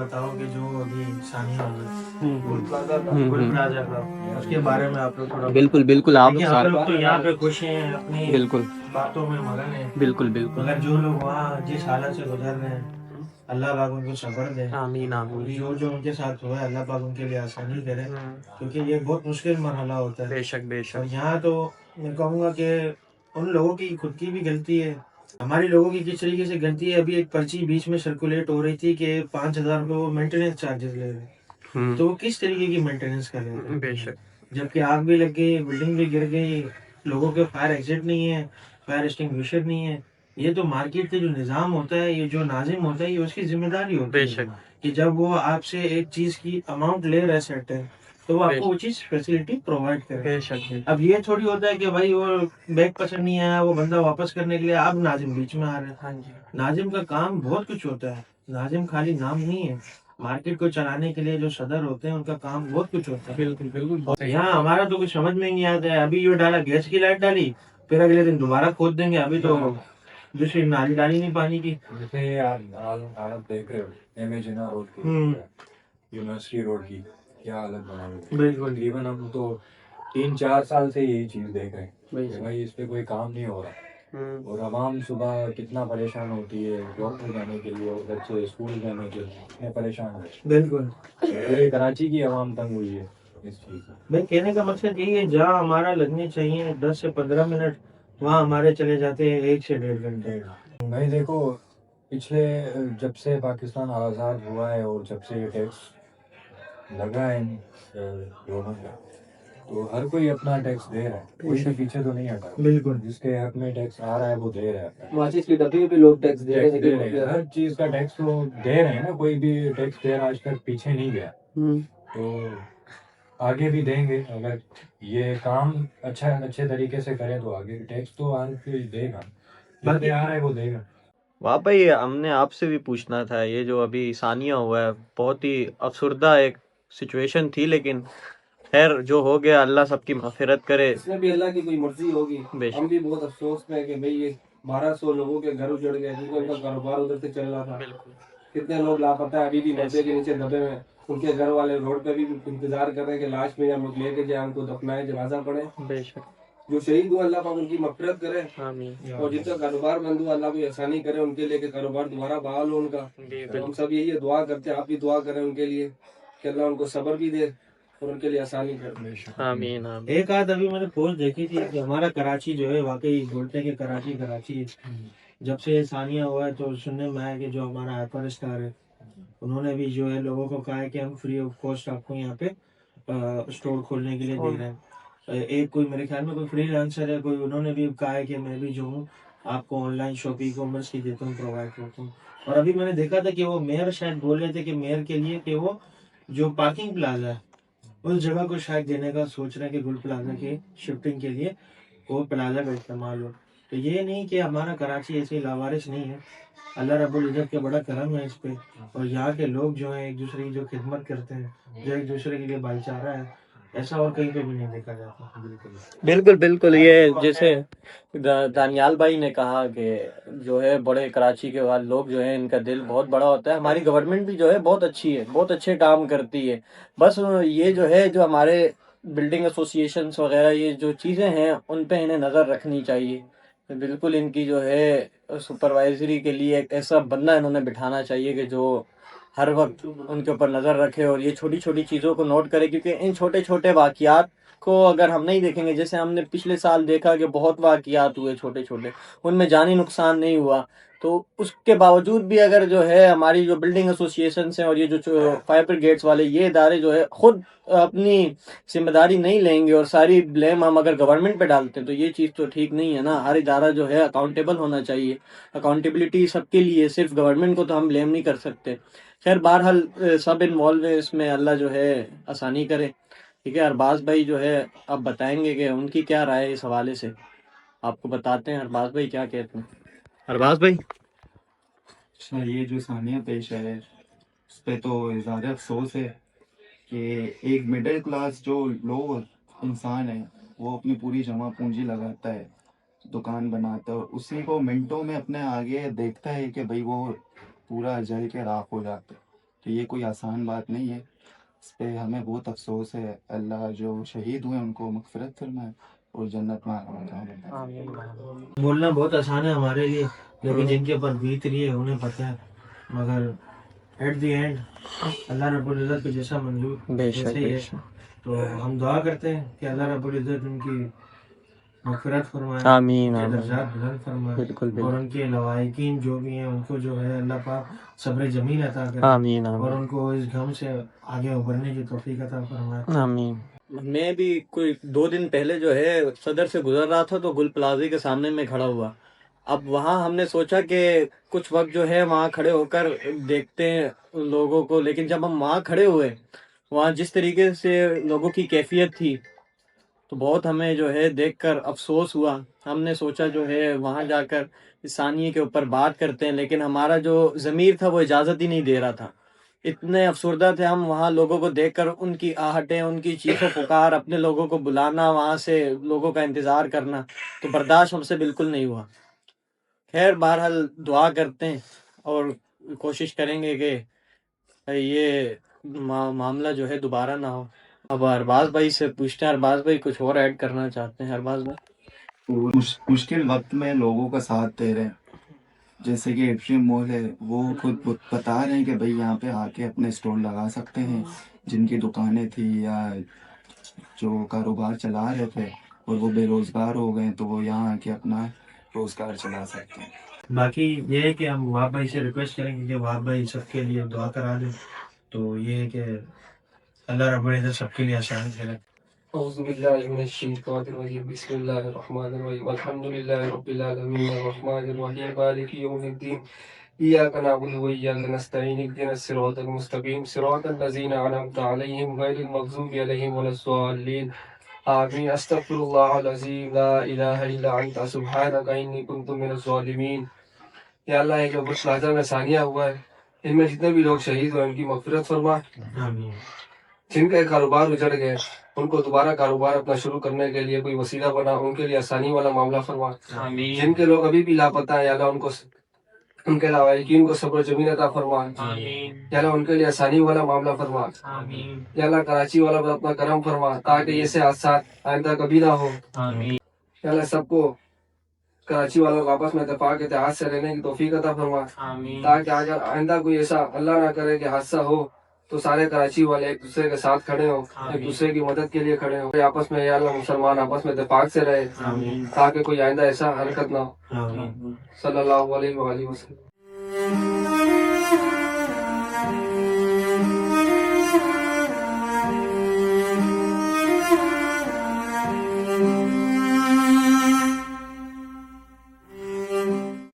बताओ कि जो अभी सानिया हुआ गुल प्लाजा का, उसके बारे में आप लोग थोड़ा बिल्कुल बिल्कुल आप देखिए, हम लोग तो यहाँ पे खुश हैं, अपनी बिल्कुल बातों में मगन है, बिल्कुल बिल्कुल मगर जो लोग वहाँ जिस हालत से गुजर रहे हैं, अल्लाह पाक उनको सब्र दे। आमीन आमीन जो जो उनके साथ हुआ है, अल्लाह पाक उनके लिए आसानी करे, क्योंकि ये बहुत मुश्किल मरहला होता है। बेशक और बेशक यहाँ तो मैं कहूँगा कि उन लोगों की खुद की भी गलती है, हमारी लोगों की किस तरीके से गलती है। अभी एक पर्ची बीच में सर्कुलेट हो रही थी कि 5,000 रुपये वो मेंटेनेंस चार्जेस ले रहे हैं, तो वो किस तरीके की मेंटेनेंस कर रहे थे, बेशक जबकि आग भी लग गई, बिल्डिंग भी गिर गई, लोगों के फायर एग्जिट नहीं है, फायर एक्सटिंग्विशर नहीं है। ये तो मार्केट के जो निज़ाम होता है, ये जो नाजिम होता है, ये उसकी जिम्मेदारी होती है बेशक कि जब वो आपसे एक चीज़ की अमाउंट ले रहा है सेट है, तो वो आपको वो चीज़ फैसिलिटी प्रोवाइड करे। बेशक अब ये थोड़ी होता है कि भाई वो बैग पसंद नहीं आया, वो बंदा वापस करने के लिए अब नाजिम बीच में आ रहा है। हाँ जी नाजिम का काम बहुत कुछ होता है, नाजिम खाली नाम नहीं है। मार्केट को चलाने के लिए जो सदर होते हैं, उनका काम बहुत कुछ होता है। बिल्कुल बिल्कुल यहाँ हमारा तो कुछ समझ में ही नहीं आता है। अभी ये डाला, गैस की लाइट डाली, फिर अगले दिन दोबारा खोद देंगे। अभी तो दूसरी नाली डाली नहीं पानी की। जैसे ये हालत देख रहे हो एमेजिना रोड की, यूनिवर्सिटी रोड की क्या हालत बना हुई है। बिल्कुल तकरीबन हम तो 3-4 साल से यही चीज देख रहे हैं कि भाई इस पे कोई काम नहीं हो रहा, और आवाम सुबह कितना परेशान होती है जॉब पे जाने के लिए और बच्चे स्कूल जाने के लिए कितने परेशान होते हैं। बिल्कुल पूरे कराची की आवाम तंग हुई है इस चीज से। भाई, कहने का मकसद यही है, जहाँ हमारा लगने चाहिए 10 से 15 मिनट, वहाँ हमारे चले जाते हैं 1 से 1.5 घंटे। भाई देखो, पिछले जब से पाकिस्तान आज़ाद हुआ है और जब से ये टैक्स लगा है इन लोगों का, तो हर कोई अपना टैक्स दे रहा है, कोई भी पीछे तो नहीं हटा। बिल्कुल जिसके हक में टैक्स आ रहा है वो दे रहा है। माचिस की डब्बी पे लोग टैक्स दे रहे टैक्स दे रहे हैं, हर चीज का टैक्स तो दे रहे हैं ना, कोई भी टैक्स पेयर आज तक पीछे नहीं गया। तो आगे भी देंगे, अगर ये काम अच्छे तरीके से करें तो आगे टैक्स तो हर कोई देगा, जो दे आ रहा है वो देगा। वाह भाई, हमने आपसे भी पूछना था, ये जो अभी सानिया हुआ है बहुत ही अफसरदा एक सिचुएशन थी, लेकिन खैर जो हो गया अल्लाह सबकी मगफिरत करे। इसमें भी अल्लाह की कोई मर्जी होगी। बेशक। हम भी बहुत अफसोस में है कि भाई ये 1200 लोगों के घर उजड़ गए, क्योंकि उनका कारोबार उधर से चल रहा था। कितने लोग लापता है, अभी भी नब्बे के नीचे दबे में। उनके घर वाले रोड पे भी इंतजार कर रहे हैं कि लाश में हम लोग लेके जाए, उनको दफनाए, जनाजा पड़े। बेशक जो शहीद हुआ अल्लाह पाक उनकी मगफिरत करे, आमीन। और जिनका कारोबार बंद हुआ अल्लाह भी आसानी करे उनके लिए, कि कारोबार दोबारा बहाल हो उनका। तो हम सब यही दुआ करते हैं, आप भी दुआ करें उनके लिए कि अल्लाह उनको सब्र भी दे और उनके लिए आसानी करे। आमीन आमीन। एक आध अभी मैंने पोस्ट देखी थी कि हमारा कराची जो है, वाकई बोलते हैं कि कराची जब से सानिया हुआ है, तो सुनने में आया कि जो हमारा हाइपर स्टार है, उन्होंने भी जो है लोगों को कहा है कि हम फ्री ऑफ कॉस्ट आपको यहाँ पे स्टोर खोलने के लिए दे रहे हैं। एक कोई मेरे ख्याल में कोई फ्रीलांसर है, कोई, उन्होंने भी कहा है कि मैं भी जो हूँ आपको ऑनलाइन शॉपिंग कॉमर्स की देता हूँ, प्रोवाइड करता हूँ। और अभी मैंने देखा था कि वो मेयर शायद बोल रहे थे कि मेयर के लिए कि वो जो पार्किंग प्लाजा है, उस जगह को शायद देने का सोच रहे हैं कि गुल प्लाजा की शिफ्टिंग के लिए वो प्लाजा का इस्तेमाल हो। तो ये नहीं कि हमारा कराची ऐसे लावारिस नहीं है, अल्लाह रब्बुल इज़्ज़त के बड़ा करम है इस पे। और यहाँ के लोग जो हैं एक दूसरे की जो खिदमत करते हैं, जो एक दूसरे के लिए भाईचारा है, ऐसा और कहीं पे भी नहीं देखा जाता। बिल्कुल बिल्कुल, ये जैसे दानियाल भाई ने कहा कि जो है बड़े कराची के बाद लोग जो है इनका दिल बहुत बड़ा होता है। हमारी गवर्नमेंट भी जो है बहुत अच्छी है, बहुत अच्छे काम करती है। बस ये जो है, जो हमारे बिल्डिंग एसोसिएशंस वगैरह ये जो चीज़ें हैं उन पे इन्हें नज़र रखनी चाहिए। बिल्कुल इनकी जो है सुपरवाइजरी के लिए एक ऐसा बंदा इन्होंने बिठाना चाहिए कि जो हर वक्त उनके ऊपर नज़र रखे और ये छोटी छोटी चीज़ों को नोट करे, क्योंकि इन छोटे छोटे वाक़यात को अगर हम नहीं देखेंगे, जैसे हमने पिछले साल देखा कि बहुत वाक़यात हुए छोटे छोटे, उनमें जानी नुकसान नहीं हुआ, तो उसके बावजूद भी अगर जो है हमारी जो बिल्डिंग एसोसिएशन हैं और ये जो फायर ब्रिगेड्स वाले ये इदारे जो है खुद अपनी जिम्मेदारी नहीं लेंगे और सारी ब्लेम हम अगर गवर्नमेंट पे डालते हैं, तो ये चीज़ तो ठीक नहीं है ना। हर इदारा जो है अकाउंटेबल होना चाहिए, अकाउंटेबिलिटी सबके लिए, सिर्फ गवर्नमेंट को तो हम ब्लेम नहीं कर सकते। खैर बहरहाल सब इन्वॉल्व है इसमें, अल्लाह जो है आसानी करे। ठीक है, अरबाज भाई जो है अब बताएंगे कि उनकी क्या राय है इस हवाले से। आपको बताते हैं अरबाज भाई क्या कहते हैं। अरबाज भाई। अच्छा, ये जो सानिया पेश है उस पर तो इज़हार अफसोस है कि एक मिडिल क्लास जो लोग इंसान है, वो अपनी पूरी जमा पूंजी लगाता है, दुकान बनाता है, उसी को मिनटों में अपने आगे देखता है कि भाई वो पूरा जल के राख हो जाता है। تو یہ کوئی آسان بات نہیں ہے. اس پہ ہمیں بہت افسوس ہے. اللہ جو شہید ہوئے ان کو مغفرت فرمائے اور جنت میں بولنا بہت آسان ہے ہمارے لیے، لیکن جن کے اوپر بیت رہی ہے انہیں پتہ ہے. مگر ایٹ دی اینڈ اللہ رب العزت کو جیسا منظور بے شک ویسے ہی بے ہے. شک. تو ہم دعا کرتے ہیں کہ اللہ رب العزت ان کی مغفرت فرمائے، آمین ان کے آمین. درجات بلند فرمائے، بالکل اور بالکل. ان کے لوائقین جو بھی ہیں ان کو جو ہے اللہ پاک صبر جمیل عطا کرے، آمین اور آمین ان کو اس غم سے آگے ابھرنے کی توفیق عطا فرمائے. آمین. میں بھی کوئی 2 دن پہلے جو ہے صدر سے گزر رہا تھا تو گل پلازے کے سامنے میں کھڑا ہوا. اب وہاں ہم نے سوچا کہ کچھ وقت جو ہے وہاں کھڑے ہو کر دیکھتے ہیں لوگوں کو، لیکن جب ہم وہاں کھڑے ہوئے وہاں جس طریقے سے لوگوں کی کیفیت تھی تو بہت ہمیں جو ہے دیکھ کر افسوس ہوا. ہم نے سوچا جو ہے وہاں جا کر اس ثانیے کے اوپر بات کرتے ہیں، لیکن ہمارا جو ضمیر تھا وہ اجازت ہی نہیں دے رہا تھا. اتنے افسردہ تھے ہم وہاں لوگوں کو دیکھ کر، ان کی آہٹیں، ان کی چیخ و پکار، اپنے لوگوں کو بلانا، وہاں سے لوگوں کا انتظار کرنا، تو برداشت ہم سے بالکل نہیں ہوا. خیر بہرحال دعا کرتے ہیں اور کوشش کریں گے کہ یہ معاملہ جو ہے دوبارہ نہ ہو. اب ارباز بھائی سے پوچھتے ہیں، ارباز بھائی کچھ اور ایڈ کرنا چاہتے ہیں؟ ارباز بھائی. مشکل وقت میں لوگوں کا ساتھ دے رہے ہیں. جیسے کہ ایٹریم مال ہے، وہ خود بتا رہے ہیں کہ بھائی یہاں پہ آ کے اپنے اسٹور لگا سکتے ہیں. جن کی دکانیں تھی یا جو کاروبار چلا رہے تھے اور وہ بے روزگار ہو گئے تو وہ یہاں آ کے اپنا روزگار چلا سکتے ہیں. باقی یہ ہے کہ ہم وہاب بھائی سے ریکویسٹ کریں گے کہ وہاب بھائی سب کے لیے دعا کرا دیں. تو یہ ہے کہ اللہ رب العزت سب کے لیے آسان کرے. اعوذ باللہ من الشیطان الرجیم بسم اللہ الرحمن الرحیم الحمد للہ رب العالمین الرحمن الرحیم مالک یوم الدین ایاک نعبد و ایاک نستعین اهدنا الصراط المستقیم صراط الذین انعمت علیہم غیر المغضوب علیہم ولا الضالین آمین. استغفر اللہ العظیم لا الہ الا انت سبحانک انی کنت من الظالمین. یا اللہ یہ جو برج پلازا میں ثانیہ ہوا ہے ان میں جتنے بھی لوگ شہید ہوئے ان کی مغفرت فرما. آمین. جن کے کاروبار اجڑ گئے ان کو دوبارہ کاروبار اپنا شروع کرنے کے لیے کوئی وسیلہ بنا، ان کے لیے آسانی والا معاملہ فرما. جن کے لوگ ابھی بھی لاپتہ ہیں یا اللہ ان کو، ان کے لوائقین کو صبر جمیل عطا فرما. یا اللہ ان کے لیے آسانی والا معاملہ فرما. یا اللہ کراچی والا پر اپنا کرم فرما تاکہ یہ سے حادثات آئندہ کبھی نہ ہو. یا اللہ سب کو کراچی والوں کو آپس میں اتفاق اتحاد سے رہنے کی توفیق عطا فرما تاکہ اگر آئندہ کوئی ایسا اللہ نہ کرے کہ حادثہ ہو تو سارے کراچی والے ایک دوسرے کے ساتھ کھڑے ہوں، ایک دوسرے کی مدد کے لیے کھڑے ہوں. آپس میں یا اللہ مسلمان آپس میں اتفاق سے رہے تاکہ کوئی آئندہ ایسا حرکت نہ ہو. آمین. صلی اللہ علیہ وآلہ وسلم.